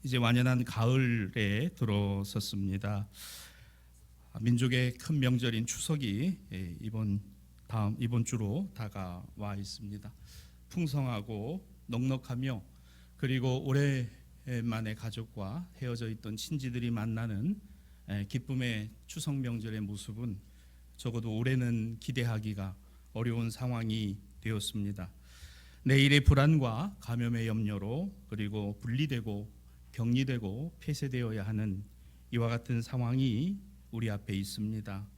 이제 완연한 가을에 들어섰습니다. 민족의 큰 명절인 추석이 이번 주로 다가와 있습니다. 풍성하고 넉넉하며 그리고 오랜만에 가족과 헤어져 있던 친지들이 만나는 기쁨의 추석 명절의 모습은 적어도 올해는 기대하기가 어려운 상황이 되었습니다. 내일의 불안과 감염의 염려로 그리고 분리되고 격리되고 폐쇄되어야 하는 이와 같은 상황이 우리 앞에 있습니다.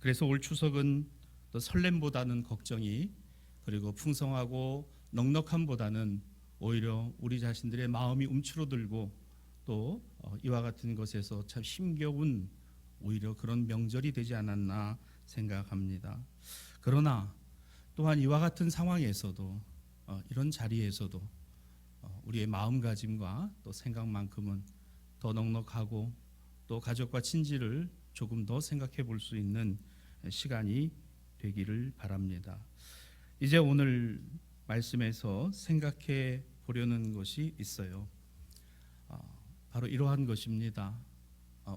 그래서 올 추석은 또 설렘보다는 걱정이 그리고 풍성하고 넉넉함보다는 오히려 우리 자신들의 마음이 움츠러들고 또 이와 같은 것에서 참 힘겨운 오히려 그런 명절이 되지 않았나 생각합니다. 그러나 또한 이와 같은 상황에서도 이런 자리에서도 우리의 마음가짐과 또 생각만큼은 더 넉넉하고 또 가족과 친지를 조금 더 생각해 볼 수 있는 시간이 되기를 바랍니다. 이제 오늘 말씀에서 생각해 보려는 것이 있어요. 바로 이러한 것입니다.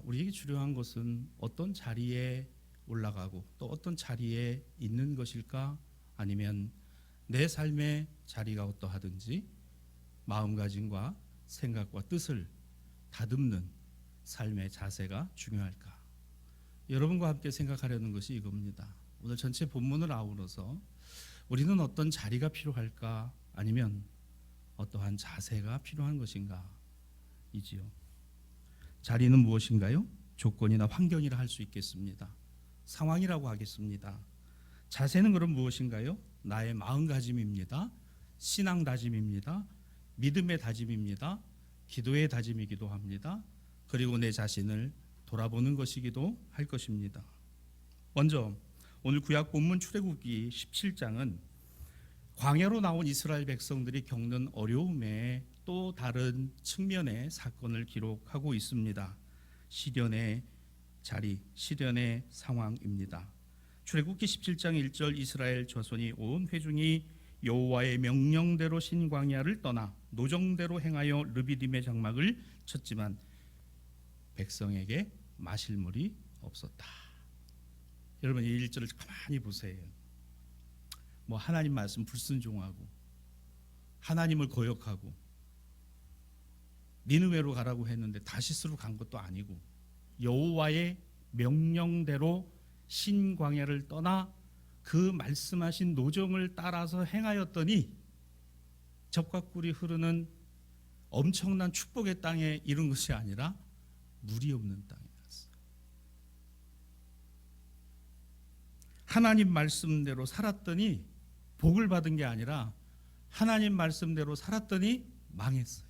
우리에게 중요한 것은 어떤 자리에 올라가고 또 어떤 자리에 있는 것일까? 아니면 내 삶의 자리가 어떠하든지 마음가짐과 생각과 뜻을 다듬는 삶의 자세가 중요할까? 여러분과 함께 생각하려는 것이 이겁니다. 오늘 전체 본문을 아우러서 우리는 어떤 자리가 필요할까? 아니면 어떠한 자세가 필요한 것인가? 이지요. 자리는 무엇인가요? 조건이나 환경이라 할 수 있겠습니다. 상황이라고 하겠습니다. 자세는 그럼 무엇인가요? 나의 마음가짐입니다. 신앙 다짐입니다. 믿음의 다짐입니다. 기도의 다짐이기도 합니다. 그리고 내 자신을 돌아보는 것이기도 할 것입니다. 먼저 오늘 구약 본문 출애굽기 17장은 광야로 나온 이스라엘 백성들이 겪는 어려움의 또 다른 측면의 사건을 기록하고 있습니다. 시련의 자리, 시련의 상황입니다. 출애굽기 17장 1절 이스라엘 자손이 온 회중이 여호와의 명령대로 신광야를 떠나 노정대로 행하여 르비딤의 장막을 쳤지만 백성에게 마실 물이 없었다. 여러분 이 1절을 가만히 보세요. 하나님 말씀 불순종하고 하나님을 거역하고 니느웨로 가라고 했는데 다시스로 간 것도 아니고 여호와의 명령대로 신광야를 떠나 그 말씀하신 노정을 따라서 행하였더니 젖과 꿀이 흐르는 엄청난 축복의 땅에 이른 것이 아니라 물이 없는 땅에 갔어요. 하나님 말씀대로 살았더니 복을 받은 게 아니라 하나님 말씀대로 살았더니 망했어요.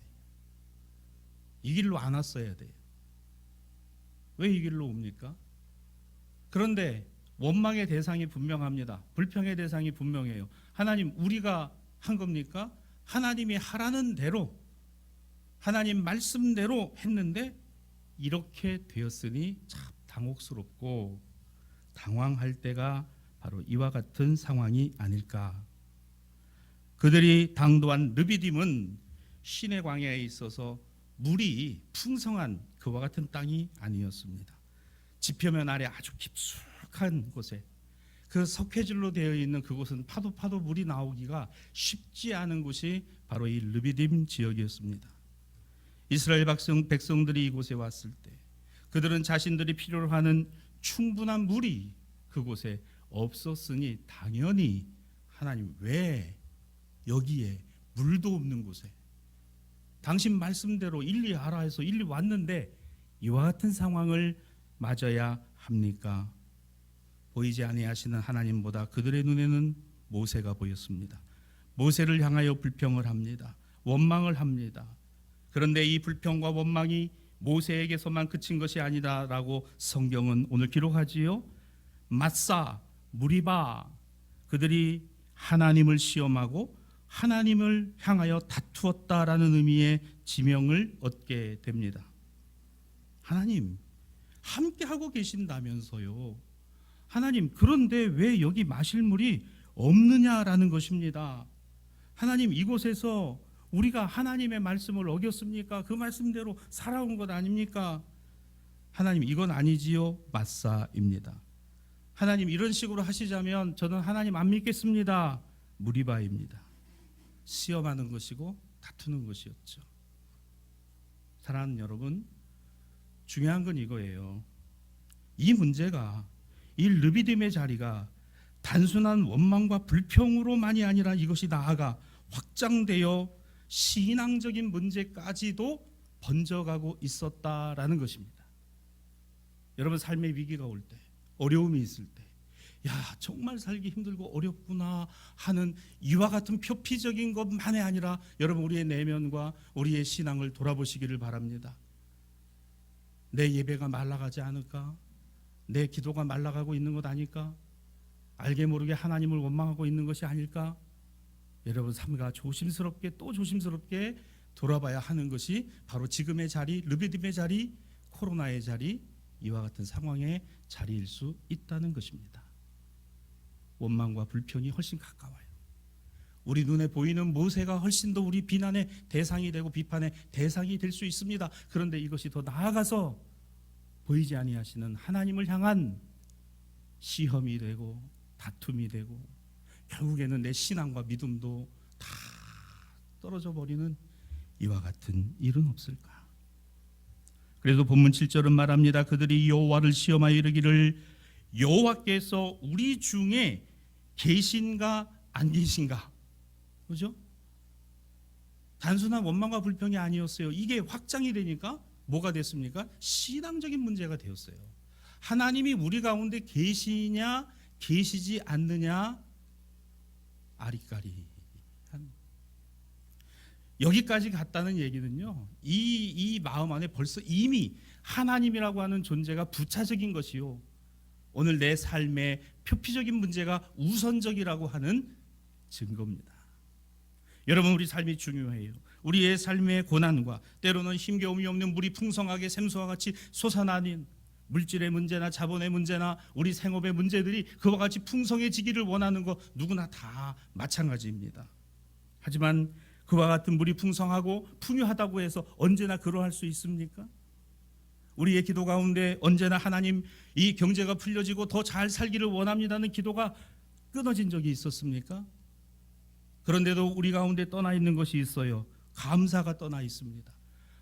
이 길로 안 왔어야 돼요. 왜 이 길로 옵니까? 그런데 원망의 대상이 분명합니다. 불평의 대상이 분명해요. 하나님 우리가 한 겁니까? 하나님이 하라는 대로 하나님 말씀대로 했는데 이렇게 되었으니 참 당혹스럽고 당황할 때가 바로 이와 같은 상황이 아닐까. 그들이 당도한 르비딤은 시내 광야에 있어서 물이 풍성한 그와 같은 땅이 아니었습니다. 지표면 아래 아주 깊숙한 곳에 그 석회질로 되어 있는 그곳은 파도 물이 나오기가 쉽지 않은 곳이 바로 이 르비딤 지역이었습니다. 이스라엘 백성들이 이곳에 왔을 때 그들은 자신들이 필요로 하는 충분한 물이 그곳에 없었으니 당연히 하나님 왜 여기에 물도 없는 곳에 당신 말씀대로 일리 하라 해서 일리 왔는데 이와 같은 상황을 맞아야 합니까? 보이지 아니하시는 하나님보다 그들의 눈에는 모세가 보였습니다. 모세를 향하여 불평을 합니다. 원망을 합니다. 그런데 이 불평과 원망이 모세에게서만 그친 것이 아니다라고 성경은 오늘 기록하지요. 마사, 무리바 그들이 하나님을 시험하고 하나님을 향하여 다투었다라는 의미의 지명을 얻게 됩니다. 하나님 함께하고 계신다면서요. 하나님 그런데 왜 여기 마실 물이 없느냐라는 것입니다. 하나님 이곳에서 우리가 하나님의 말씀을 어겼습니까? 그 말씀대로 살아온 것 아닙니까? 하나님, 이건 아니지요? 맞사입니다. 하나님, 이런 식으로 하시자면 저는 하나님 안 믿겠습니다. 무리바입니다. 시험하는 것이고 다투는 것이었죠. 사랑하는 여러분, 중요한 건 이거예요. 이 문제가, 이 르비딤의 자리가 단순한 원망과 불평으로만이 아니라 이것이 나아가 확장되어 신앙적인 문제까지도 번져가고 있었다라는 것입니다. 여러분, 삶의 위기가 올 때, 어려움이 있을 때, 야, 정말 살기 힘들고 어렵구나 하는 이와 같은 표피적인 것만이 아니라 여러분, 우리의 내면과 우리의 신앙을 돌아보시기를 바랍니다. 내 예배가 말라가지 않을까? 내 기도가 말라가고 있는 것 아닐까? 알게 모르게 하나님을 원망하고 있는 것이 아닐까? 여러분, 삶과 조심스럽게 또 조심스럽게 돌아봐야 하는 것이 바로 지금의 자리, 르비딤의 자리, 코로나의 자리, 이와 같은 상황의 자리일 수 있다는 것입니다. 원망과 불평이 훨씬 가까워요. 우리 눈에 보이는 모세가 훨씬 더 우리 비난의 대상이 되고 비판의 대상이 될 수 있습니다. 그런데 이것이 더 나아가서 보이지 아니하시는 하나님을 향한 시험이 되고 다툼이 되고 결국에는 내 신앙과 믿음도 다 떨어져 버리는 이와 같은 일은 없을까? 그래도 본문 7절은 말합니다. 그들이 여호와를 시험하여 이르기를 여호와께서 우리 중에 계신가 안 계신가? 그죠? 단순한 원망과 불평이 아니었어요. 이게 확장이 되니까 뭐가 됐습니까? 신앙적인 문제가 되었어요. 하나님이 우리 가운데 계시냐 계시지 않느냐 아리까리. 여기까지 갔다는 얘기는요, 이 마음 안에 벌써 이미 하나님이라고 하는 존재가 부차적인 것이요, 오늘 내 삶의 표피적인 문제가 우선적이라고 하는 증거입니다. 여러분, 우리 삶이 중요해요. 우리의 삶의 고난과 때로는 힘겨움이 없는 물이 풍성하게 샘수와 같이 솟아나는 물질의 문제나 자본의 문제나 우리 생업의 문제들이 그와 같이 풍성해지기를 원하는 것 누구나 다 마찬가지입니다. 하지만 그와 같은 물이 풍성하고 풍요하다고 해서 언제나 그러할 수 있습니까? 우리의 기도 가운데 언제나 하나님, 이 경제가 풀려지고 더 잘 살기를 원합니다는 기도가 끊어진 적이 있었습니까? 그런데도 우리 가운데 떠나 있는 것이 있어요. 감사가 떠나 있습니다.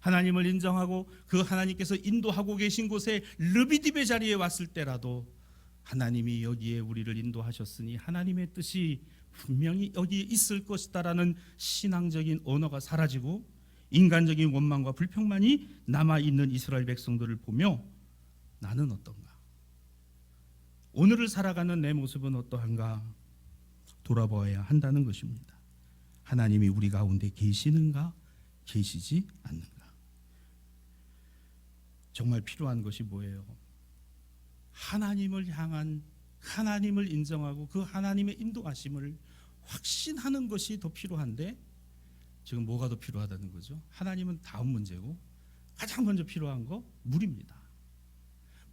하나님을 인정하고 그 하나님께서 인도하고 계신 곳에 르비딤의 자리에 왔을 때라도 하나님이 여기에 우리를 인도하셨으니 하나님의 뜻이 분명히 여기에 있을 것이다라는 신앙적인 언어가 사라지고 인간적인 원망과 불평만이 남아있는 이스라엘 백성들을 보며 나는 어떤가? 오늘을 살아가는 내 모습은 어떠한가? 돌아보아야 한다는 것입니다. 하나님이 우리 가운데 계시는가? 계시지 않는가? 정말 필요한 것이 뭐예요? 하나님을 향한, 하나님을 인정하고 그 하나님의 인도하심을 확신하는 것이 더 필요한데 지금 뭐가 더 필요하다는 거죠? 하나님은 다음 문제고 가장 먼저 필요한 거 물입니다.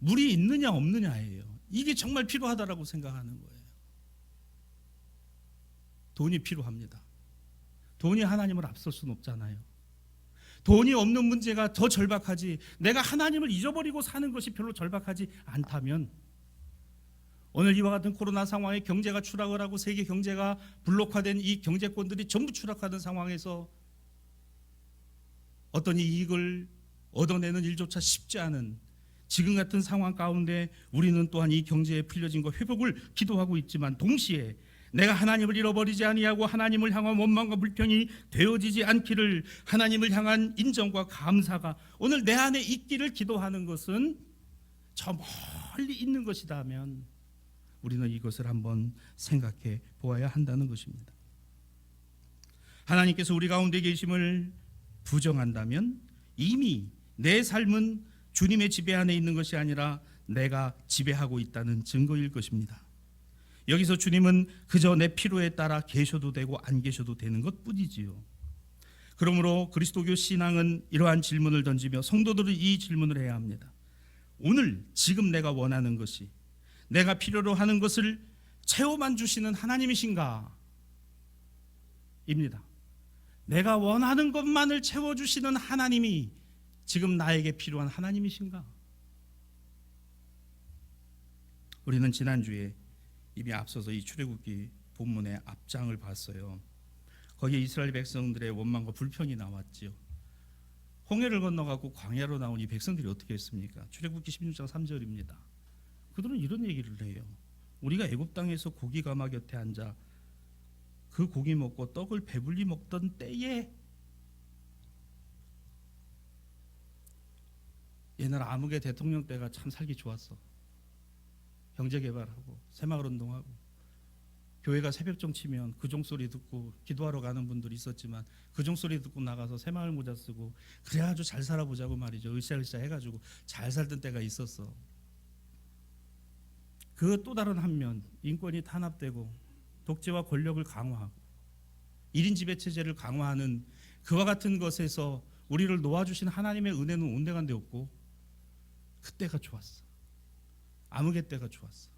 물이 있느냐 없느냐예요. 이게 정말 필요하다라고 생각하는 거예요. 돈이 필요합니다. 돈이 하나님을 앞설 수는 없잖아요. 돈이 없는 문제가 더 절박하지, 내가 하나님을 잊어버리고 사는 것이 별로 절박하지 않다면 오늘 이와 같은 코로나 상황에 경제가 추락을 하고 세계 경제가 블록화된 이 경제권들이 전부 추락하는 상황에서 어떤 이익을 얻어내는 일조차 쉽지 않은 지금 같은 상황 가운데 우리는 또한 이 경제에 풀려진 것 회복을 기도하고 있지만 동시에 내가 하나님을 잃어버리지 아니하고 하나님을 향한 원망과 불평이 되어지지 않기를, 하나님을 향한 인정과 감사가 오늘 내 안에 있기를 기도하는 것은 저 멀리 있는 것이라면 우리는 이것을 한번 생각해 보아야 한다는 것입니다. 하나님께서 우리 가운데 계심을 부정한다면 이미 내 삶은 주님의 지배 안에 있는 것이 아니라 내가 지배하고 있다는 증거일 것입니다. 여기서 주님은 그저 내 필요에 따라 계셔도 되고 안 계셔도 되는 것뿐이지요. 그러므로 그리스도교 신앙은 이러한 질문을 던지며 성도들은 이 질문을 해야 합니다. 오늘 지금 내가 원하는 것이, 내가 필요로 하는 것을 채워만 주시는 하나님이신가? 입니다. 내가 원하는 것만을 채워주시는 하나님이 지금 나에게 필요한 하나님이신가? 우리는 지난주에 이미 앞서서 이 출애굽기 본문의 앞장을 봤어요. 거기에 이스라엘 백성들의 원망과 불평이 나왔지요. 홍해를 건너가고 광야로 나온 이 백성들이 어떻게 했습니까? 출애굽기 16장 3절입니다. 그들은 이런 얘기를 해요. 우리가 애굽 땅에서 고기 가마 곁에 앉아 그 고기 먹고 떡을 배불리 먹던 때에, 옛날 암흑의 대통령 때가 참 살기 좋았어. 경제 개발하고 새마을 운동하고 교회가 새벽종 치면 그 종소리 듣고 기도하러 가는 분들이 있었지만 그 종소리 듣고 나가서 새마을 모자 쓰고 그래 아주 잘 살아보자고 말이죠. 으쌰으쌰 해가지고 잘 살던 때가 있었어. 그 또 다른 한면, 인권이 탄압되고 독재와 권력을 강화하고 1인 지배체제를 강화하는 그와 같은 것에서 우리를 놓아주신 하나님의 은혜는 온데간데 없고, 그때가 좋았어. 암흑의 때가 좋았어.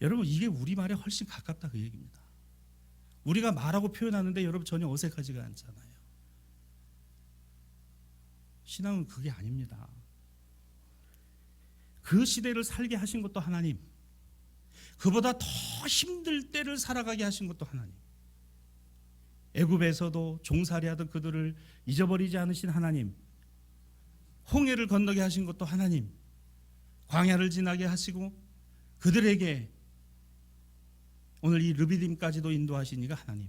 여러분, 이게 우리말에 훨씬 가깝다 그 얘기입니다. 우리가 말하고 표현하는데 여러분 전혀 어색하지가 않잖아요. 신앙은 그게 아닙니다. 그 시대를 살게 하신 것도 하나님, 그보다 더 힘들 때를 살아가게 하신 것도 하나님, 애굽에서도 종살이하던 그들을 잊어버리지 않으신 하나님, 홍해를 건너게 하신 것도 하나님, 광야를 지나게 하시고 그들에게 오늘 이 르비딤까지도 인도하신 이가 하나님,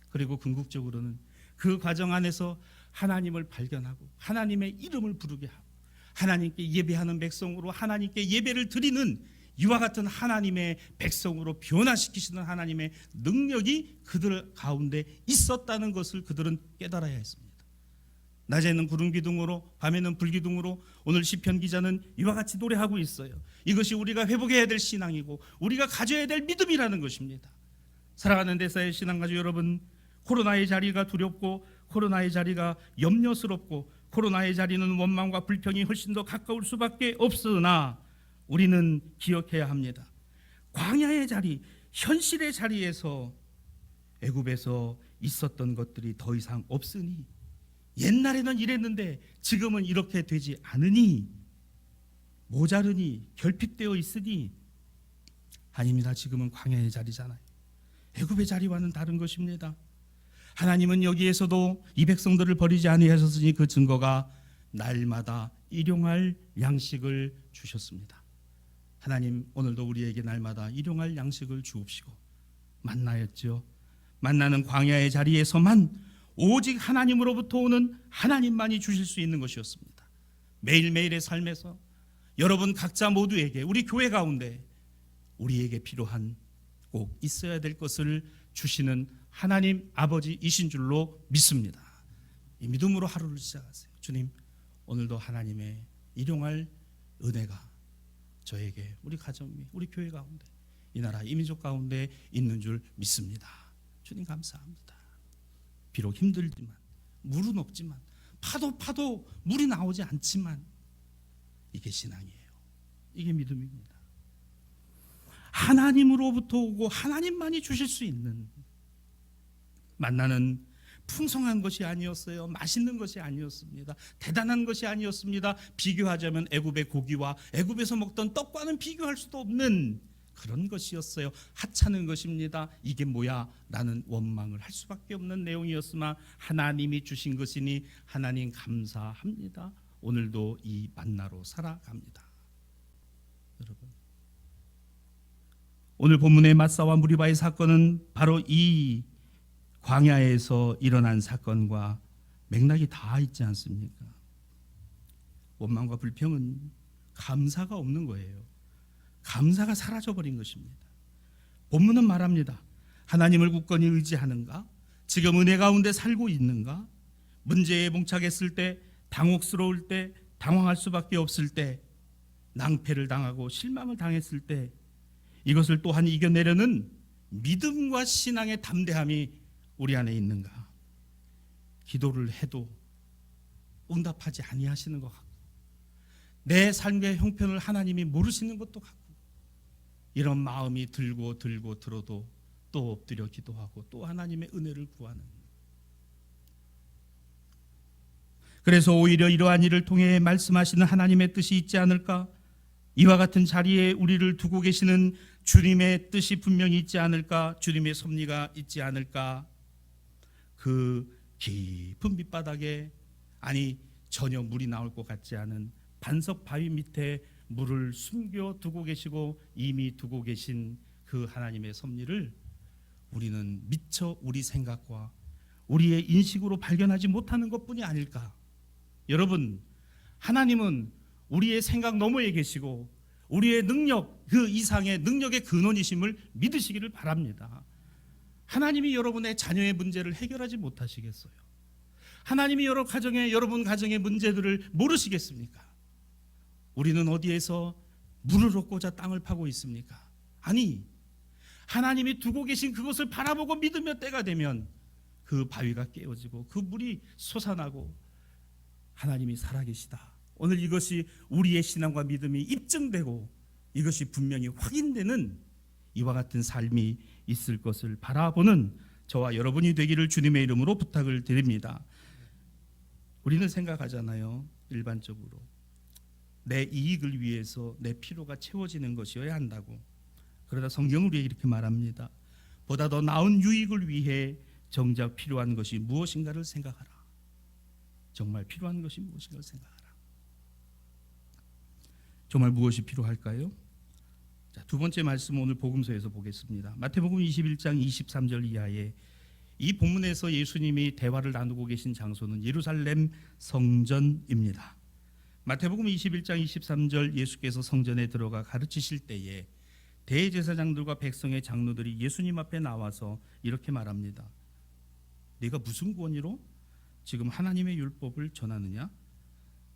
그리고 궁극적으로는 그 과정 안에서 하나님을 발견하고 하나님의 이름을 부르게 하고 하나님께 예배하는 백성으로 하나님께 예배를 드리는 이와 같은 하나님의 백성으로 변화시키시는 하나님의 능력이 그들 가운데 있었다는 것을 그들은 깨달아야 했습니다. 낮에는 구름 기둥으로 밤에는 불 기둥으로 오늘 시편 기자는 이와 같이 노래하고 있어요. 이것이 우리가 회복해야 될 신앙이고 우리가 가져야 될 믿음이라는 것입니다. 사랑하는 대사의 신앙가족 여러분, 코로나의 자리가 두렵고 코로나의 자리가 염려스럽고 코로나의 자리는 원망과 불평이 훨씬 더 가까울 수밖에 없으나 우리는 기억해야 합니다. 광야의 자리, 현실의 자리에서 애굽에서 있었던 것들이 더 이상 없으니, 옛날에는 이랬는데 지금은 이렇게 되지 않으니, 모자르니, 결핍되어 있으니, 아닙니다. 지금은 광야의 자리잖아요. 애굽의 자리와는 다른 것입니다. 하나님은 여기에서도 이 백성들을 버리지 아니하셨으니 그 증거가 날마다 일용할 양식을 주셨습니다. 하나님 오늘도 우리에게 날마다 일용할 양식을 주옵시고, 만나였죠. 만나는 광야의 자리에서만 오직 하나님으로부터 오는 하나님만이 주실 수 있는 것이었습니다. 매일매일의 삶에서 여러분 각자 모두에게, 우리 교회 가운데 우리에게 필요한 꼭 있어야 될 것을 주시는 하나님 아버지이신 줄로 믿습니다. 이 믿음으로 하루를 시작하세요. 주님, 오늘도 하나님의 일용할 은혜가 저에게, 우리 가정 및 우리 교회 가운데, 이 나라 이 민족 가운데 있는 줄 믿습니다. 주님 감사합니다. 비록 힘들지만, 물은 없지만, 파도 물이 나오지 않지만 이게 신앙이에요. 이게 믿음입니다. 하나님으로부터 오고 하나님만이 주실 수 있는, 만나는 풍성한 것이 아니었어요. 맛있는 것이 아니었습니다. 대단한 것이 아니었습니다. 비교하자면 애굽의 고기와 애굽에서 먹던 떡과는 비교할 수도 없는 그런 것이었어요. 하찮은 것입니다. 이게 뭐야? 라는 원망을 할 수밖에 없는 내용이었으나 하나님이 주신 것이니 하나님 감사합니다. 오늘도 이 만나로 살아갑니다. 여러분, 오늘 본문의 마사와 무리바의 사건은 바로 이 광야에서 일어난 사건과 맥락이 다 있지 않습니까? 원망과 불평은 감사가 없는 거예요. 감사가 사라져버린 것입니다. 본문은 말합니다. 하나님을 굳건히 의지하는가? 지금 은혜 가운데 살고 있는가? 문제에 봉착했을 때, 당혹스러울 때, 당황할 수밖에 없을 때, 낭패를 당하고 실망을 당했을 때 이것을 또한 이겨내려는 믿음과 신앙의 담대함이 우리 안에 있는가? 기도를 해도 응답하지 아니하시는 것 같고, 내 삶의 형편을 하나님이 모르시는 것도 같고, 이런 마음이 들고 들어도 또 엎드려 기도하고 또 하나님의 은혜를 구하는. 그래서 오히려 이러한 일을 통해 말씀하시는 하나님의 뜻이 있지 않을까? 이와 같은 자리에 우리를 두고 계시는 주님의 뜻이 분명히 있지 않을까? 주님의 섭리가 있지 않을까? 그 깊은 밑바닥에, 아니 전혀 물이 나올 것 같지 않은 반석 바위 밑에 물을 숨겨 두고 계시고 이미 두고 계신 그 하나님의 섭리를 우리는 미처 우리 생각과 우리의 인식으로 발견하지 못하는 것뿐이 아닐까? 여러분, 하나님은 우리의 생각 너머에 계시고 우리의 능력 그 이상의 능력의 근원이심을 믿으시기를 바랍니다. 하나님이 여러분의 자녀의 문제를 해결하지 못하시겠어요? 하나님이 여러분 가정의 문제들을 모르시겠습니까? 우리는 어디에서 물을 얻고자 땅을 파고 있습니까? 아니, 하나님이 두고 계신 그것을 바라보고 믿으며 때가 되면 그 바위가 깨어지고 그 물이 솟아나고 하나님이 살아계시다. 오늘 이것이 우리의 신앙과 믿음이 입증되고 이것이 분명히 확인되는 이와 같은 삶이 있을 것을 바라보는 저와 여러분이 되기를 주님의 이름으로 부탁을 드립니다. 우리는 생각하잖아요. 일반적으로 내 이익을 위해서 내 필요가 채워지는 것이어야 한다고. 그러다 성경은 우리에게 이렇게 말합니다. 보다 더 나은 유익을 위해 정작 필요한 것이 무엇인가를 생각하라. 정말 필요한 것이 무엇인가를 생각하라. 정말 무엇이 필요할까요? 자, 두 번째 말씀은 오늘 복음서에서 보겠습니다. 마태복음 21장 23절 이하에 이 본문에서 예수님이 대화를 나누고 계신 장소는 예루살렘 성전입니다. 마태복음 21장 23절 예수께서 성전에 들어가 가르치실 때에 대제사장들과 백성의 장로들이 예수님 앞에 나와서 이렇게 말합니다. 네가 무슨 권위로 지금 하나님의 율법을 전하느냐?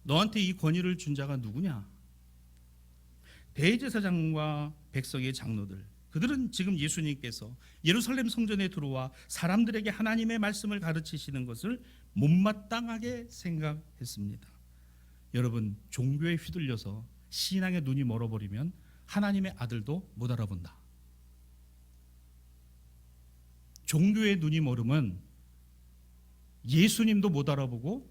너한테 이 권위를 준 자가 누구냐? 대제사장과 백성의 장로들, 그들은 지금 예수님께서 예루살렘 성전에 들어와 사람들에게 하나님의 말씀을 가르치시는 것을 못마땅하게 생각했습니다. 여러분, 종교에 휘둘려서 신앙의 눈이 멀어버리면 하나님의 아들도 못 알아본다. 종교의 눈이 멀으면 예수님도 못 알아보고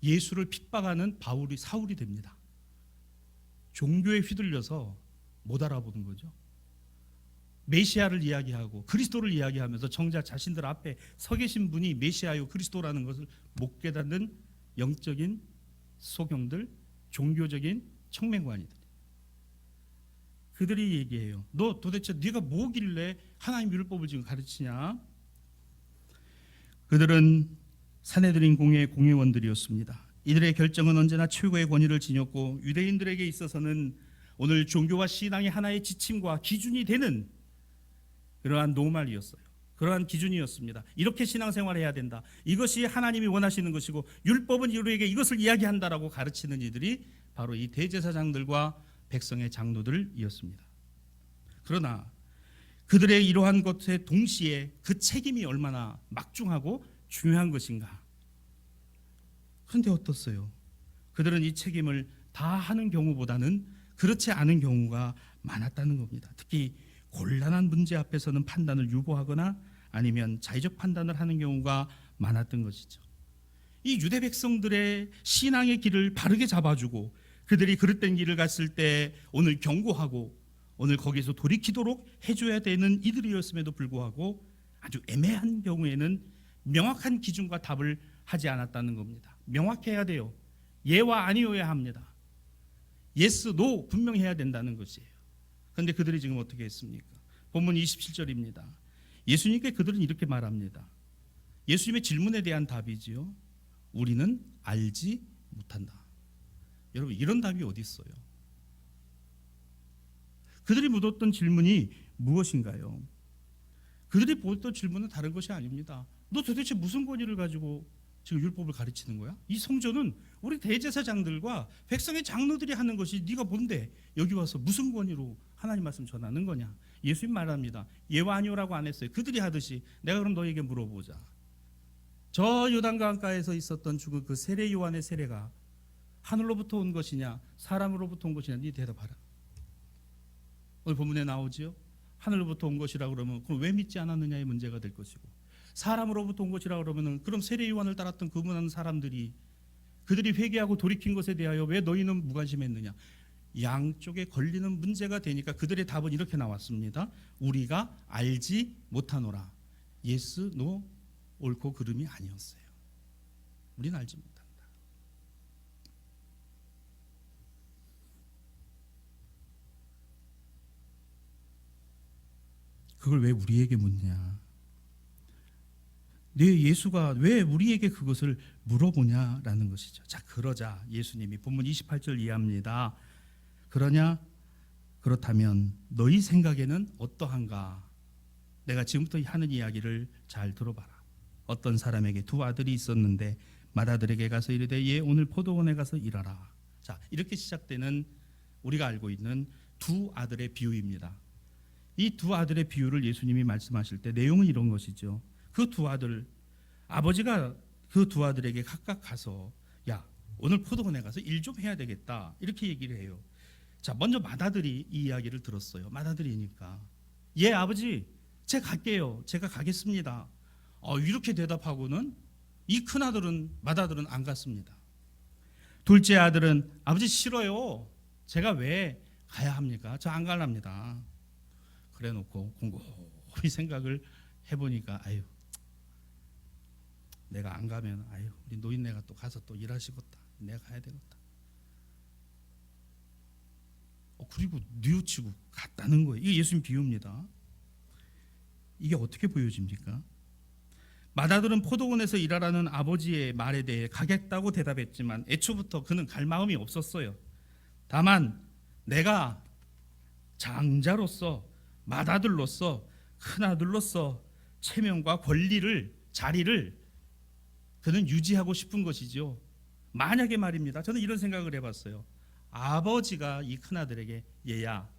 예수를 핍박하는 사울이 됩니다. 종교에 휘둘려서 못 알아보는 거죠. 메시아를 이야기하고 그리스도를 이야기하면서 정작 자신들 앞에 서 계신 분이 메시아요 그리스도라는 것을 못 깨닫는 영적인 소경들, 종교적인 청맹관이들. 그들이 얘기해요. 너 도대체 네가 뭐길래 하나님 율법을 지금 가르치냐? 그들은 산헤드린 공회의 공회원들이었습니다. 이들의 결정은 언제나 최고의 권위를 지녔고 유대인들에게 있어서는 오늘 종교와 신앙의 하나의 지침과 기준이 되는 그러한 노말이었어요. 그러한 기준이었습니다. 이렇게 신앙생활을 해야 된다. 이것이 하나님이 원하시는 것이고 율법은 우리에게 이것을 이야기한다라고 가르치는 이들이 바로 이 대제사장들과 백성의 장로들이었습니다. 그러나 그들의 이러한 것에 동시에 그 책임이 얼마나 막중하고 중요한 것인가. 그런데 어떻어요? 그들은 이 책임을 다 하는 경우보다는 그렇지 않은 경우가 많았다는 겁니다. 특히 곤란한 문제 앞에서는 판단을 유보하거나 아니면 자의적 판단을 하는 경우가 많았던 것이죠. 이 유대 백성들의 신앙의 길을 바르게 잡아주고 그들이 그릇된 길을 갔을 때 오늘 경고하고 오늘 거기서 돌이키도록 해줘야 되는 이들이었음에도 불구하고 아주 애매한 경우에는 명확한 기준과 답을 하지 않았다는 겁니다. 명확해야 돼요. 예와 아니어야 합니다. 예스, 노 분명히 해야 된다는 것이에요. 그런데 그들이 지금 어떻게 했습니까? 본문 27절입니다. 예수님께 그들은 이렇게 말합니다. 예수님의 질문에 대한 답이지요. 우리는 알지 못한다. 여러분, 이런 답이 어디 있어요? 그들이 묻었던 질문이 무엇인가요? 그들이 묻었던 질문은 다른 것이 아닙니다. 너 도대체 무슨 권위를 가지고 지금 율법을 가르치는 거야? 이 성전은 우리 대제사장들과 백성의 장로들이 하는 것이 네가 뭔데 여기 와서 무슨 권위로 하나님 말씀 전하는 거냐? 예수님 말합니다. 예와 아니오라고 안 했어요. 그들이 하듯이 내가 그럼 너에게 물어보자. 저 요단강가에서 있었던 죽은 그 세례 요한의 세례가 하늘로부터 온 것이냐 사람으로부터 온 것이냐? 네 대답하라. 오늘 본문에 나오지요. 하늘로부터 온 것이라 그러면 그럼 왜 믿지 않았느냐의 문제가 될 것이고, 사람으로부터 온 것이라 그러면은 그럼 세례 요한을 따랐던 그 많은 사람들이 그들이 회개하고 돌이킨 것에 대하여 왜 너희는 무관심했느냐. 양쪽에 걸리는 문제가 되니까 그들의 답은 이렇게 나왔습니다. 우리가 알지 못하노라. 예스, 노, 옳고 그름이 아니었어요. 우리는 알지 못한다. 그걸 왜 우리에게 묻냐? 네, 예수가 왜 우리에게 그것을 물어보냐라는 것이죠. 자, 그러자 예수님이 본문 28절 이해합니다. 그렇다면 너희 생각에는 어떠한가? 내가 지금부터 하는 이야기를 잘 들어봐라. 어떤 사람에게 두 아들이 있었는데 맏아들에게 가서 이르되 얘 오늘 포도원에 가서 일하라. 자, 이렇게 시작되는 우리가 알고 있는 두 아들의 비유입니다. 이 두 아들의 비유를 예수님이 말씀하실 때 내용은 이런 것이죠. 그 두 아들, 아버지가 그 두 아들에게 각각 가서 야, 오늘 포도원에 가서 일 좀 해야 되겠다, 이렇게 얘기를 해요. 자, 먼저 맏아들이 이 이야기를 들었어요. 맏아들이니까 예 아버지 제가 갈게요. 제가 가겠습니다. 이렇게 대답하고는 이 큰아들은, 맏아들은 안 갔습니다. 둘째 아들은 아버지 싫어요. 제가 왜 가야 합니까? 저 안 갈랍니다. 그래 놓고 곰곰이 생각을 해보니까 아유, 내가 안 가면 아유, 우리 노인네가 또 가서 또 일하시겠다. 내가 가야 되겠다. 그리고 뉘우치고 갔다는 거예요. 이게 예수님 비유입니다. 이게 어떻게 보여집니까? 맏아들은 포도원에서 일하라는 아버지의 말에 대해 가겠다고 대답했지만 애초부터 그는 갈 마음이 없었어요. 다만 내가 장자로서, 맏아들로서, 큰아들로서 체면과 권리를, 자리를 그는 유지하고 싶은 것이죠. 만약에 말입니다. 저는 이런 생각을 해봤어요. 아버지가 이 큰아들에게 얘야,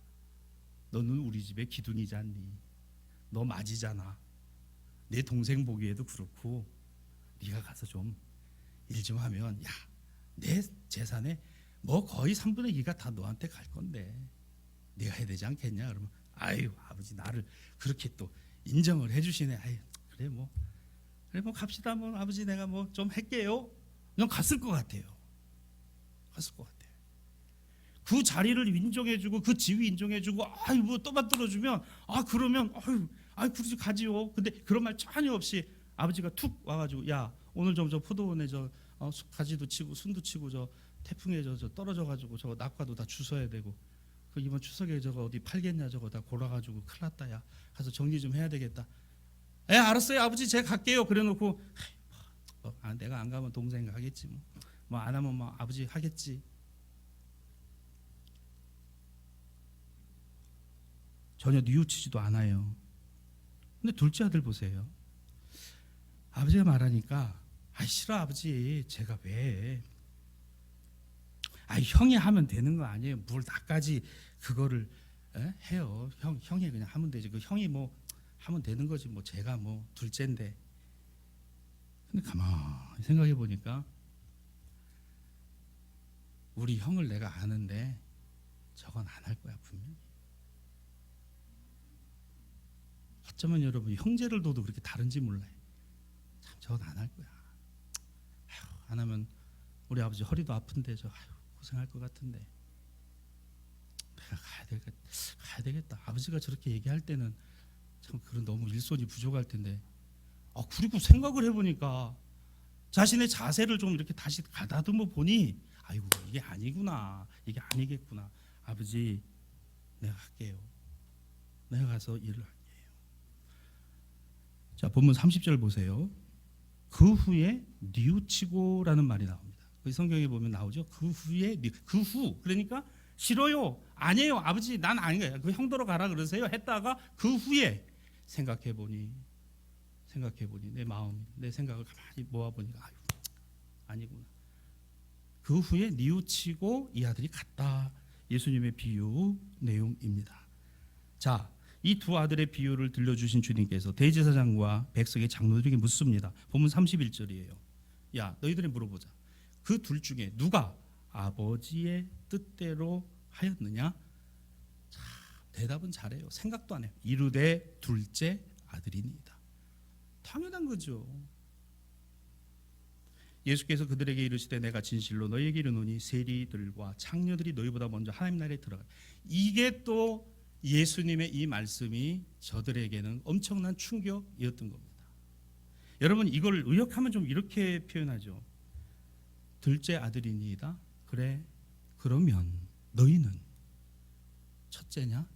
너는 우리 집의 기둥이지 않니? 너 맞이잖아. 내 동생 보기에도 그렇고 네가 가서 좀 일 좀 하면 야, 내 재산에 뭐 거의 3분의 2가 다 너한테 갈 건데 네가 해야 되지 않겠냐? 그러면 아유, 아버지 나를 그렇게 또 인정을 해주시네. 아유, 그래 뭐 갑시다. 뭐 아버지 내가 뭐 좀 할게요. 그냥 갔을 것 같아요. 갔을 것 같아요. 그 자리를 인정해주고 그 지위 인정해주고 아유 뭐 또 만들어주면 그러면 아유 그러지 가지요. 근데 그런 말 전혀 없이 아버지가 툭 와가지고 야 오늘 좀 저 포도원에 저 가지도 치고 순도 치고 저 태풍에 저 떨어져가지고 저거 낙과도 다 주워야 되고 그 이번 추석에 저거 어디 팔겠냐 저거 다 골아가지고 큰일 났다. 야 가서 정리 좀 해야 되겠다. 예 알았어요 아버지 제가 갈게요. 그래놓고 내가 안 가면 동생 가겠지 뭐 안 하면 뭐 아버지 하겠지. 전혀 뉘우치지도 않아요. 근데 둘째 아들 보세요. 아버지가 말하니까 싫어 아버지 제가 왜 형이 하면 되는 거 아니에요. 뭘 나까지 그거를 해요. 형이 그냥 하면 되지. 그 형이 뭐 하면 되는 거지. 뭐 제가 뭐 둘째인데. 근데 가만히 생각해 보니까 우리 형을 내가 아는데 저건 안 할 거야 분명히. 어쩌면 여러분 형제를 둬도 그렇게 다른지 몰라요. 참 저건 안 할 거야. 안 하면 우리 아버지 허리도 아픈데 저 고생할 것 같은데 내가 가야 되겠다. 아버지가 저렇게 얘기할 때는 참 그런 너무 일손이 부족할 텐데 그리고 생각을 해보니까 자신의 자세를 좀 이렇게 다시 가다듬어 보니 아이고 이게 아니구나. 이게 아니겠구나. 아버지 내가 할게요. 내가 가서 일을 할게요. 자 본문 30절 보세요. 그 후에 뉘우치고라는 말이 나옵니다. 그 성경에 보면 나오죠. 그 후에 그 후 그러니까 싫어요. 아니에요. 아버지 난 아니에요. 그 형더러 가라 그러세요. 했다가 그 후에 생각해 보니 내 마음, 내 생각을 가만히 모아보니까 아니구나. 그 후에 뉘우치고 이 아들이 갔다. 예수님의 비유 내용입니다. 자, 이 두 아들의 비유를 들려주신 주님께서 대제사장과 백성의 장로들에게 묻습니다. 본문 31절이에요. 야 너희들이 물어보자. 그 둘 중에 누가 아버지의 뜻대로 하였느냐? 참 대답은 잘해요. 생각도 안 해요. 이르되 둘째 아들이니이다. 당연한 거죠. 예수께서 그들에게 이르시되 내가 진실로 너희에게 이르노니 세리들과 창녀들이 너희보다 먼저 하나님 나라에 들어가. 이게 또 예수님의 이 말씀이 저들에게는 엄청난 충격이었던 겁니다. 여러분, 이걸 의역하면 좀 이렇게 표현하죠. 둘째 아들이니이다. 그래, 그러면 너희는 첫째냐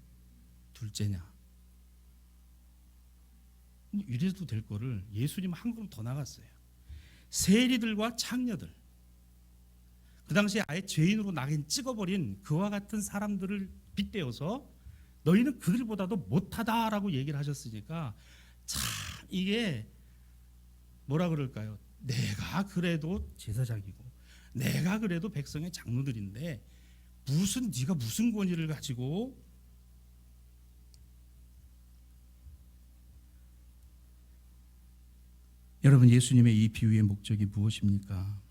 둘째냐? 이래도 될 거를 예수님은 한 걸음 더 나갔어요. 세리들과 창녀들, 그 당시에 아예 죄인으로 낙인 찍어버린 그와 같은 사람들을 빗대어서 너희는 그들보다도 못하다라고 얘기를 하셨으니까, 참 이게 뭐라 그럴까요? 내가 그래도 제사장이고 내가 그래도 백성의 장로들인데 무슨 네가 무슨 권위를 가지고. 여러분, 예수님의 이 비유의 목적이 무엇입니까?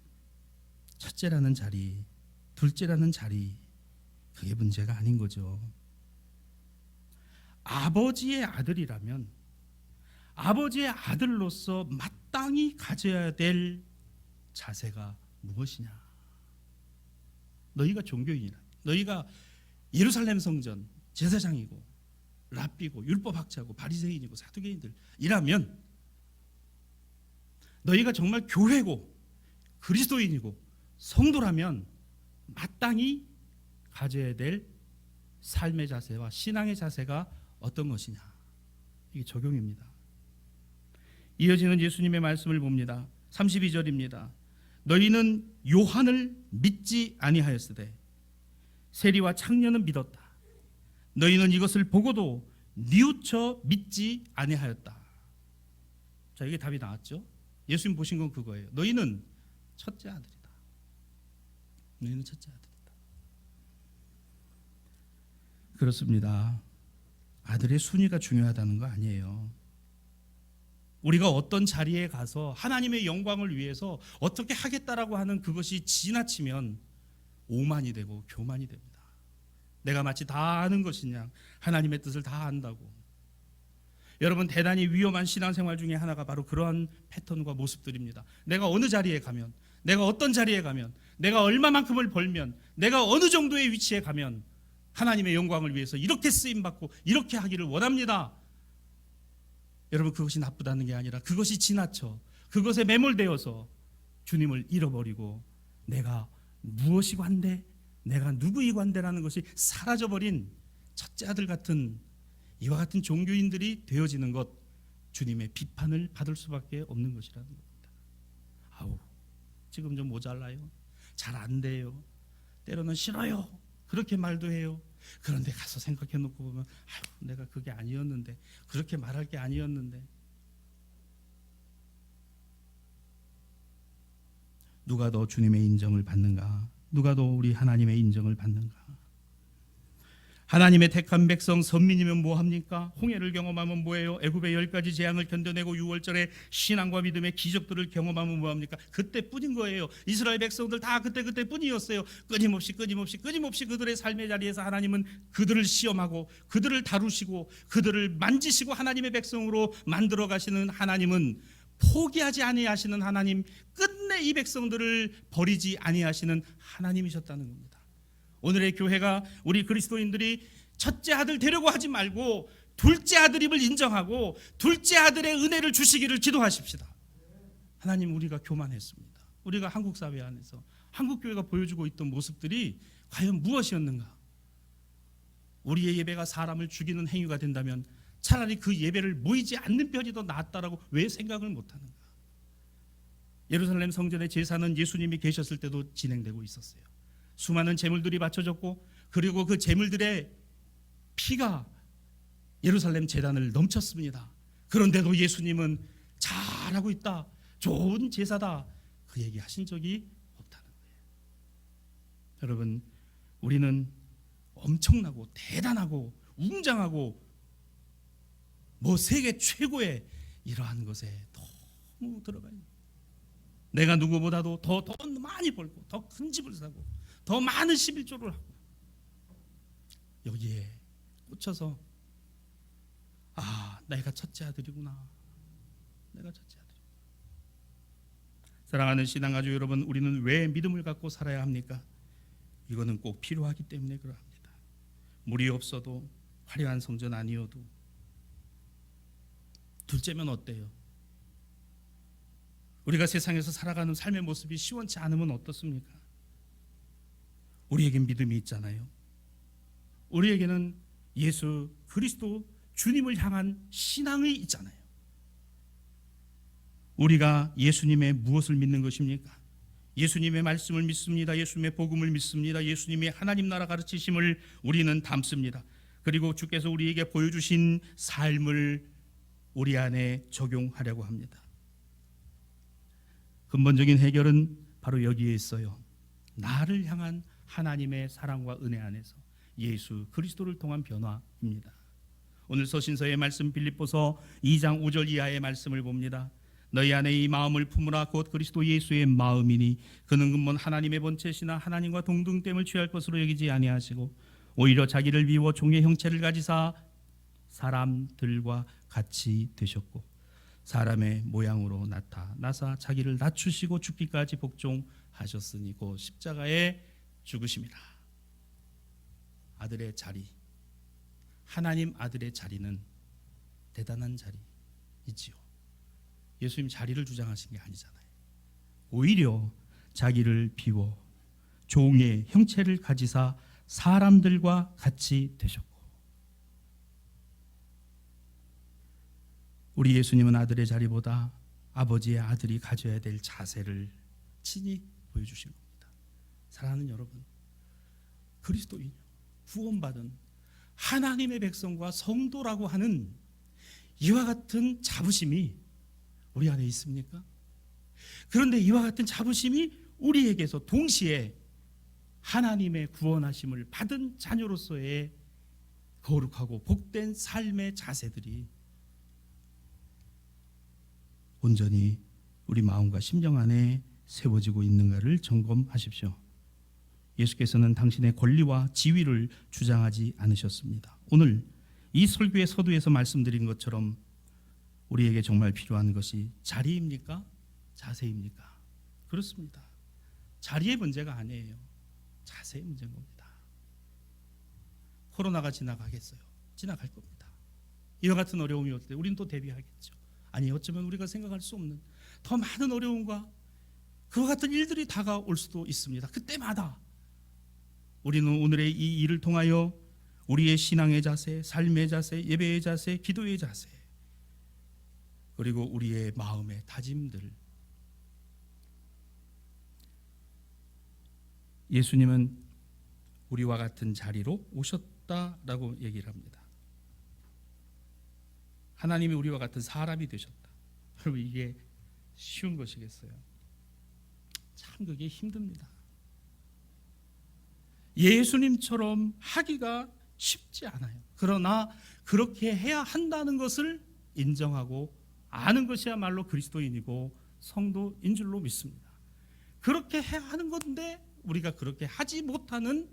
첫째라는 자리, 둘째라는 자리, 그게 문제가 아닌 거죠. 아버지의 아들이라면 아버지의 아들로서 마땅히 가져야 될 자세가 무엇이냐? 너희가 종교인이라, 너희가 예루살렘 성전 제사장이고 랍비고 율법학자고 바리새인이고 사두개인들이라면, 너희가 정말 교회고 그리스도인이고 성도라면 마땅히 가져야 될 삶의 자세와 신앙의 자세가 어떤 것이냐, 이게 적용입니다. 이어지는 예수님의 말씀을 봅니다. 32절입니다. 너희는 요한을 믿지 아니하였으되 세리와 창녀는 믿었다. 너희는 이것을 보고도 뉘우쳐 믿지 아니하였다. 자, 이게 답이 나왔죠. 예수님 보신 건 그거예요. 너희는 첫째 아들이다. 너희는 첫째 아들이다. 그렇습니다. 아들의 순위가 중요하다는 거 아니에요. 우리가 어떤 자리에 가서 하나님의 영광을 위해서 어떻게 하겠다라고 하는 그것이 지나치면 오만이 되고 교만이 됩니다. 내가 마치 다 아는 것이냐, 하나님의 뜻을 다 안다고. 여러분, 대단히 위험한 신앙생활 중에 하나가 바로 그러한 패턴과 모습들입니다. 내가 어느 자리에 가면, 내가 어떤 자리에 가면, 내가 얼마만큼을 벌면, 내가 어느 정도의 위치에 가면 하나님의 영광을 위해서 이렇게 쓰임받고 이렇게 하기를 원합니다. 여러분, 그것이 나쁘다는 게 아니라 그것이 지나쳐 그것에 매몰되어서 주님을 잃어버리고 내가 무엇이 관대, 내가 누구이 관대라는 것이 사라져버린 첫째 아들 같은 이와 같은 종교인들이 되어지는 것, 주님의 비판을 받을 수밖에 없는 것이라는 겁니다. 아우, 지금 좀 모자라요, 잘 안 돼요, 때로는 싫어요, 그렇게 말도 해요. 그런데 가서 생각해 놓고 보면, 아유, 내가 그게 아니었는데, 그렇게 말할 게 아니었는데. 누가 더 주님의 인정을 받는가? 누가 더 우리 하나님의 인정을 받는가? 하나님의 택한 백성 선민이면 뭐합니까? 홍해를 경험하면 뭐예요? 애굽의 10가지 재앙을 견뎌내고 6월절에 신앙과 믿음의 기적들을 경험하면 뭐합니까? 그때뿐인 거예요. 이스라엘 백성들 다 그때뿐이었어요. 끊임없이 그들의 삶의 자리에서 하나님은 그들을 시험하고 그들을 다루시고 그들을 만지시고 하나님의 백성으로 만들어 가시는 하나님은 포기하지 아니하시는 하나님, 끝내 이 백성들을 버리지 아니하시는 하나님이셨다는 겁니다. 오늘의 교회가, 우리 그리스도인들이 첫째 아들 되려고 하지 말고 둘째 아들임을 인정하고 둘째 아들의 은혜를 주시기를 기도하십시다. 하나님, 우리가 교만했습니다. 우리가 한국 사회 안에서 한국 교회가 보여주고 있던 모습들이 과연 무엇이었는가? 우리의 예배가 사람을 죽이는 행위가 된다면 차라리 그 예배를 모이지 않는 편이 더 낫다라고 왜 생각을 못하는가? 예루살렘 성전의 제사는 예수님이 계셨을 때도 진행되고 있었어요. 수많은 제물들이 바쳐졌고, 그리고 그 제물들의 피가 예루살렘 제단을 넘쳤습니다. 그런데도 예수님은 잘하고 있다, 좋은 제사다, 그 얘기 하신 적이 없다는 거예요. 여러분, 우리는 엄청나고 대단하고 웅장하고 세계 최고의 이러한 것에 너무 들어가요. 내가 누구보다도 더 돈 많이 벌고 더 큰 집을 사고 더 많은 11조를 하고, 여기에 꽂혀서 내가 첫째 아들이구나. 내가 첫째 아들. 사랑하는 신앙가족 여러분, 우리는 왜 믿음을 갖고 살아야 합니까? 이거는 꼭 필요하기 때문에 그러합니다. 물이 없어도, 화려한 성전 아니어도, 둘째면 어때요? 우리가 세상에서 살아가는 삶의 모습이 시원치 않으면 어떻습니까? 우리에겐 믿음이 있잖아요. 우리에게는 예수 그리스도 주님을 향한 신앙이 있잖아요. 우리가 예수님의 무엇을 믿는 것입니까? 예수님의 말씀을 믿습니다. 예수님의 복음을 믿습니다. 예수님의 하나님 나라 가르치심을 우리는 담습니다. 그리고 주께서 우리에게 보여주신 삶을 우리 안에 적용하려고 합니다. 근본적인 해결은 바로 여기에 있어요. 나를 향한 하나님의 사랑과 은혜 안에서 예수 그리스도를 통한 변화입니다. 오늘 서신서의 말씀 빌립보서 2장 5절 이하의 말씀을 봅니다. 너희 안에 이 마음을 품으라. 곧 그리스도 예수의 마음이니 그는 근본 하나님의 본체시나 하나님과 동등됨을 취할 것으로 여기지 아니하시고 오히려 자기를 비워 종의 형체를 가지사 사람들과 같이 되셨고 사람의 모양으로 나타나사 자기를 낮추시고 죽기까지 복종하셨으니 곧 십자가에 죽으심이라. 아들의 자리, 하나님 아들의 자리는 대단한 자리이지요. 예수님 자리를 주장하신 게 아니잖아요. 오히려 자기를 비워 종의 형체를 가지사 사람들과 같이 되셨고, 우리 예수님은 아들의 자리보다 아버지의 아들이 가져야 될 자세를 친히 보여주신 겁니다. 사랑하는 여러분, 그리스도인, 구원받은 하나님의 백성과 성도라고 하는 이와 같은 자부심이 우리 안에 있습니까? 그런데 이와 같은 자부심이 우리에게서 동시에 하나님의 구원하심을 받은 자녀로서의 거룩하고 복된 삶의 자세들이 온전히 우리 마음과 심령 안에 세워지고 있는가를 점검하십시오. 예수께서는 당신의 권리와 지위를 주장하지 않으셨습니다. 오늘 이 설교의 서두에서 말씀드린 것처럼 우리에게 정말 필요한 것이 자리입니까? 자세입니까? 그렇습니다. 자리의 문제가 아니에요. 자세의 문제인 겁니다. 코로나가 지나가겠어요? 지나갈 겁니다. 이와 같은 어려움이 올 때 우리는 또 대비하겠죠. 아니, 어쩌면 우리가 생각할 수 없는 더 많은 어려움과 그와 같은 일들이 다가올 수도 있습니다. 그때마다 우리는 오늘의 이 일을 통하여 우리의 신앙의 자세, 삶의 자세, 예배의 자세, 기도의 자세, 그리고 우리의 마음의 다짐들, 예수님은 우리와 같은 자리로 오셨다라고 얘기를 합니다. 하나님이 우리와 같은 사람이 되셨다. 여러분, 이게 쉬운 것이겠어요? 참 그게 힘듭니다. 예수님처럼 하기가 쉽지 않아요. 그러나 그렇게 해야 한다는 것을 인정하고 아는 것이야말로 그리스도인이고 성도인 줄로 믿습니다. 그렇게 해야 하는 건데 우리가 그렇게 하지 못하는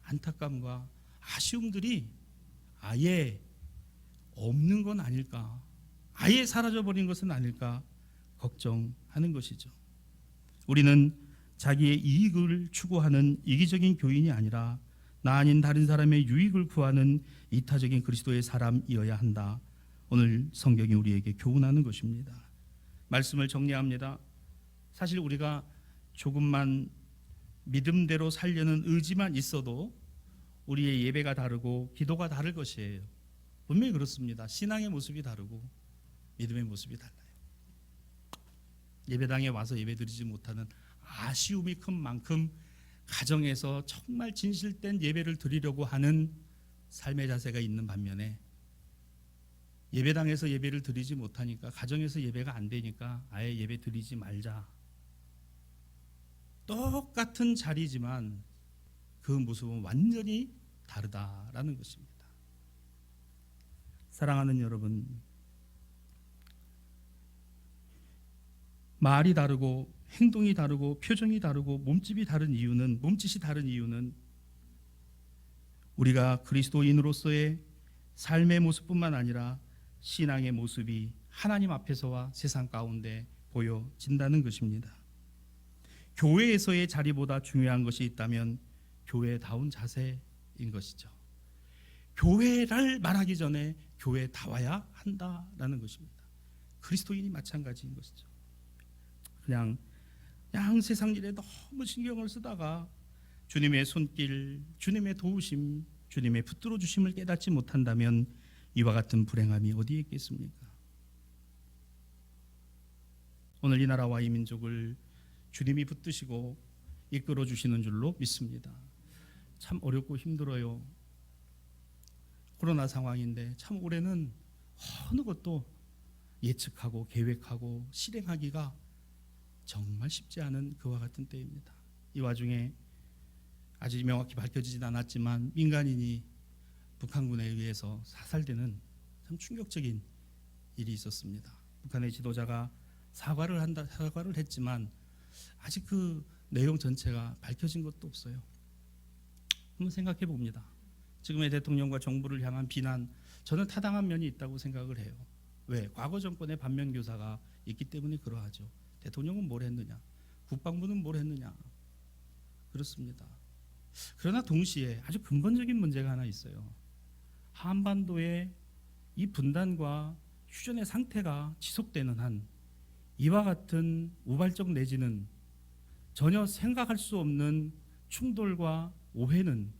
안타까움과 아쉬움들이 아예 없는 건 아닐까, 아예 사라져버린 것은 아닐까 걱정하는 것이죠. 우리는 자기의 이익을 추구하는 이기적인 교인이 아니라 나 아닌 다른 사람의 유익을 구하는 이타적인 그리스도의 사람이어야 한다. 오늘 성경이 우리에게 교훈하는 것입니다. 말씀을 정리합니다. 사실 우리가 조금만 믿음대로 살려는 의지만 있어도 우리의 예배가 다르고 기도가 다를 것이에요. 분명히 그렇습니다. 신앙의 모습이 다르고 믿음의 모습이 달라요. 예배당에 와서 예배드리지 못하는 아쉬움이 큰 만큼 가정에서 정말 진실된 예배를 드리려고 하는 삶의 자세가 있는 반면에 예배당에서 예배를 드리지 못하니까, 가정에서 예배가 안 되니까 아예 예배 드리지 말자. 똑같은 자리지만 그 모습은 완전히 다르다라는 것입니다. 사랑하는 여러분, 말이 다르고 행동이 다르고 표정이 다르고 몸짓이 다른 이유는 우리가 그리스도인으로서의 삶의 모습뿐만 아니라 신앙의 모습이 하나님 앞에서와 세상 가운데 보여진다는 것입니다. 교회에서의 자리보다 중요한 것이 있다면 교회다운 자세인 것이죠. 교회를 말하기 전에 교회다워야 한다라는 것입니다. 그리스도인이 마찬가지인 것이죠. 그냥 세상 일에 너무 신경을 쓰다가 주님의 손길, 주님의 도우심, 주님의 붙들어 주심을 깨닫지 못한다면 이와 같은 불행함이 어디에 있겠습니까? 오늘 이 나라와 이 민족을 주님이 붙드시고 이끌어 주시는 줄로 믿습니다. 참 어렵고 힘들어요. 코로나 상황인데 참 올해는 어느 것도 예측하고 계획하고 실행하기가 정말 쉽지 않은 그와 같은 때입니다. 이 와중에 아직 명확히 밝혀지진 않았지만 민간인이 북한군에 의해서 사살되는 참 충격적인 일이 있었습니다. 북한의 지도자가 사과를 했지만 아직 그 내용 전체가 밝혀진 것도 없어요. 한번 생각해 봅니다. 지금의 대통령과 정부를 향한 비난, 저는 타당한 면이 있다고 생각을 해요. 왜? 과거 정권의 반면교사가 있기 때문에 그러하죠. 대통령은 뭘 했느냐? 국방부는 뭘 했느냐? 그렇습니다. 그러나 동시에 아주 근본적인 문제가 하나 있어요. 한반도의 이 분단과 휴전의 상태가 지속되는 한 이와 같은 우발적 내지는 전혀 생각할 수 없는 충돌과 오해는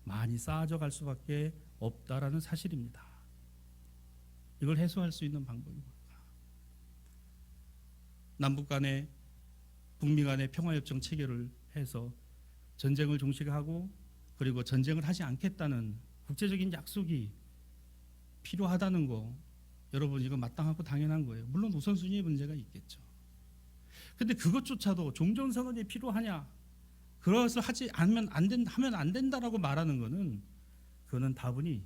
많이 쌓아져 갈 수밖에 없다라는 사실입니다. 이걸 해소할 수 있는 방법이 뭘까? 남북 간의 북미 간의 평화협정 체결을 해서 전쟁을 종식하고 그리고 전쟁을 하지 않겠다는 국제적인 약속이 필요하다는 거, 여러분 이거 마땅하고 당연한 거예요. 물론 우선순위의 문제가 있겠죠. 근데 그것조차도 종전선언이 필요하냐? 그것을 하면 안 된다라고 말하는 것은 그거는 다분히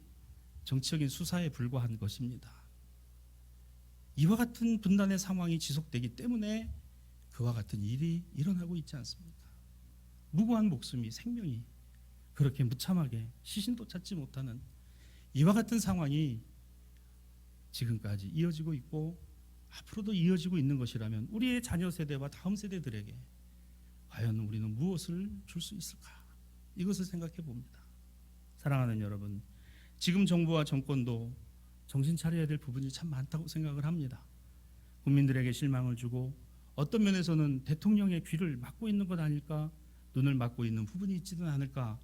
정치적인 수사에 불과한 것입니다. 이와 같은 분단의 상황이 지속되기 때문에 그와 같은 일이 일어나고 있지 않습니까? 무고한 목숨이, 생명이 그렇게 무참하게 시신도 찾지 못하는 이와 같은 상황이 지금까지 이어지고 있고 앞으로도 이어지고 있는 것이라면 우리의 자녀 세대와 다음 세대들에게 과연 우리는 무엇을 줄 수 있을까? 이것을 생각해 봅니다. 사랑하는 여러분, 지금 정부와 정권도 정신 차려야 될 부분이 참 많다고 생각을 합니다. 국민들에게 실망을 주고 어떤 면에서는 대통령의 귀를 막고 있는 것 아닐까, 눈을 막고 있는 부분이 있지는 않을까,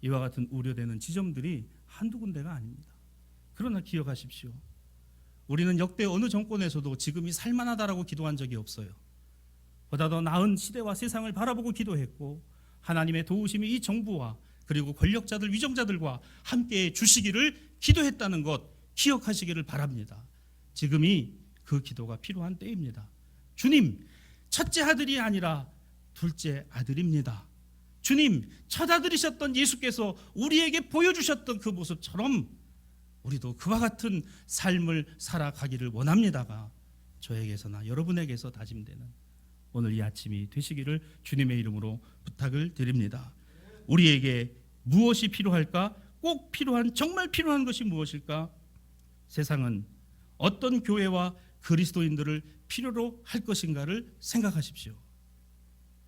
이와 같은 우려되는 지점들이 한두 군데가 아닙니다. 그러나 기억하십시오. 우리는 역대 어느 정권에서도 지금이 살만하다라고 기도한 적이 없어요. 보다 더 나은 시대와 세상을 바라보고 기도했고 하나님의 도우심이 이 정부와 그리고 권력자들, 위정자들과 함께 주시기를 기도했다는 것 기억하시기를 바랍니다. 지금이 그 기도가 필요한 때입니다. 주님, 첫째 아들이 아니라 둘째 아들입니다. 주님, 첫 아들이셨던 예수께서 우리에게 보여주셨던 그 모습처럼 우리도 그와 같은 삶을 살아가기를 원합니다가 저에게서나 여러분에게서 다짐되는 오늘 이 아침이 되시기를 주님의 이름으로 부탁을 드립니다. 우리에게 무엇이 필요할까? 꼭 필요한, 정말 필요한 것이 무엇일까? 세상은 어떤 교회와 그리스도인들을 필요로 할 것인가를 생각하십시오.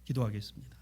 기도하겠습니다.